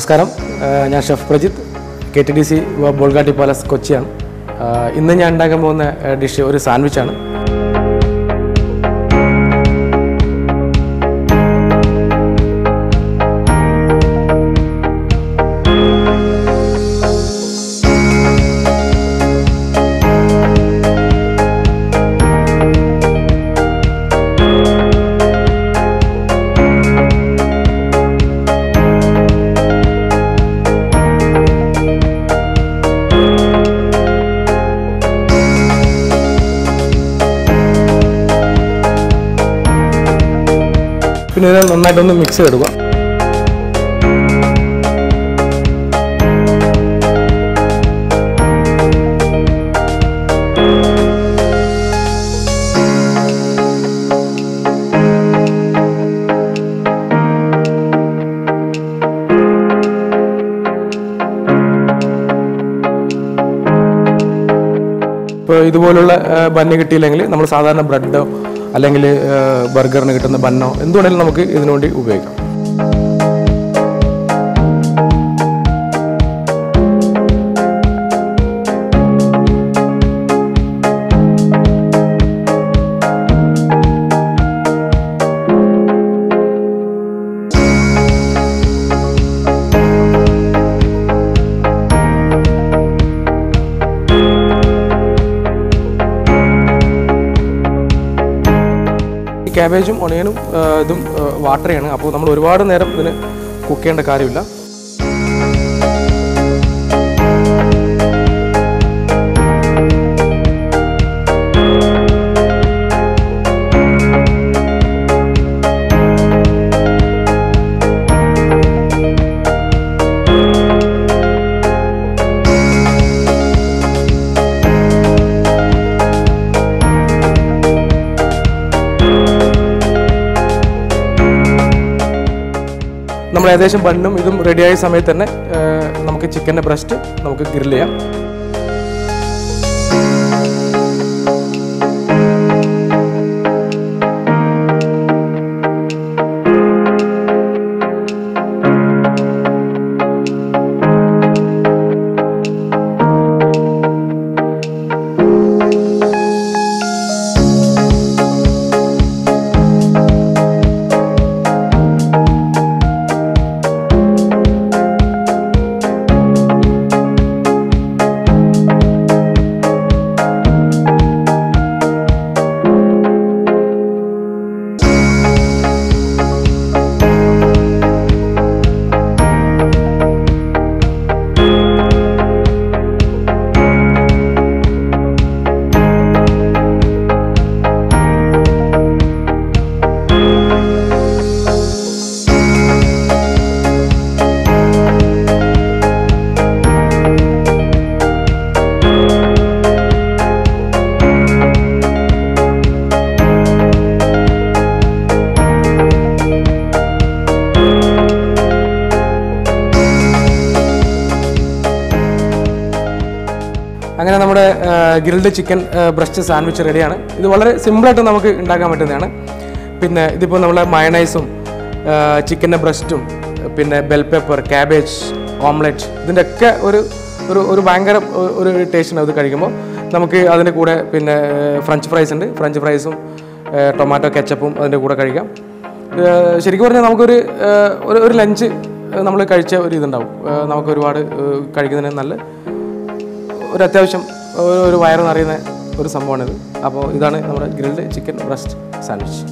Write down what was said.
നമസ്കാരം, ഞാൻ chef Prajith, KTDC Bolgatty palace കൊച്ചിയാണ്. ഇന്ന് ഞാൻ ഉണ്ടാക്കാൻ പോകുന്ന ഡിഷ് ഒരു സാൻഡ്വിച്ചാണ്. പിന്നെ ഇതിനെ നന്നായിട്ടൊന്ന് മിക്സ് ചെയ്തെടുക്കുക. ഇപ്പോൾ ഇതുപോലുള്ള ബന്ന് കിട്ടിയില്ലെങ്കിൽ നമ്മൾ സാധാരണ ബ്രെഡോ അല്ലെങ്കിൽ ബർഗറിന് കിട്ടുന്ന ബന്നോ എന്തുവേണമെങ്കിലും നമുക്ക് ഇതിനുവേണ്ടി ഉപയോഗിക്കാം. ക്യാബേജും ഒണിയനും ഇതും വാട്ടറിയാണ്, അപ്പോൾ നമ്മൾ ഒരുപാട് നേരം ഇതിന് കുക്ക് ചെയ്യേണ്ട കാര്യമില്ല. നമ്മൾ ഏകദേശം ബണ്ണും ഇതും റെഡിയായ സമയത്ത് തന്നെ നമുക്ക് ചിക്കൻ്റെ ബ്രസ്റ്റ് നമുക്ക് ഗ്രിൽ ചെയ്യാം. അങ്ങനെ നമ്മുടെ ഗ്രിൽഡ് ചിക്കൻ ബ്രസ്റ്റ് സാൻഡ്വിച്ച് റെഡിയാണ്. ഇത് വളരെ സിമ്പിളായിട്ട് നമുക്ക് ഉണ്ടാക്കാൻ പറ്റുന്നതാണ്. പിന്നെ ഇതിപ്പോൾ നമ്മളെ മയണൈസും ചിക്കൻ്റെ ബ്രസ്റ്റും പിന്നെ ബെൽ പെപ്പർ, ക്യാബേജ്, ഓംലെറ്റ് ഇതിൻ്റെ ഒക്കെ ഒരു ഭയങ്കര ഒരു ടേസ്റ്റാണ് ഇത് കഴിക്കുമ്പോൾ. നമുക്ക് അതിൻ്റെ കൂടെ പിന്നെ ഫ്രഞ്ച് ഫ്രൈസ് ഉണ്ട്, ഫ്രഞ്ച് ഫ്രൈസും ടൊമാറ്റോ കെച്ചപ്പും അതിൻ്റെ കൂടെ കഴിക്കാം. ശരിക്കും പറഞ്ഞാൽ നമുക്കൊരു ഒരു ലഞ്ച് നമ്മൾ കഴിച്ച ഒരു ഇതുണ്ടാവും. നമുക്ക് ഒരുപാട് കഴിക്കുന്നതിന് നല്ല ഒരു അത്യാവശ്യം ഒരു വയറ് നിറയുന്ന ഒരു സംഭവമാണിത്. അപ്പോൾ ഇതാണ് നമ്മുടെ ഗ്രിൽഡ് ചിക്കൻ ബ്രസ്റ്റ് സാൻഡ്വിച്ച്.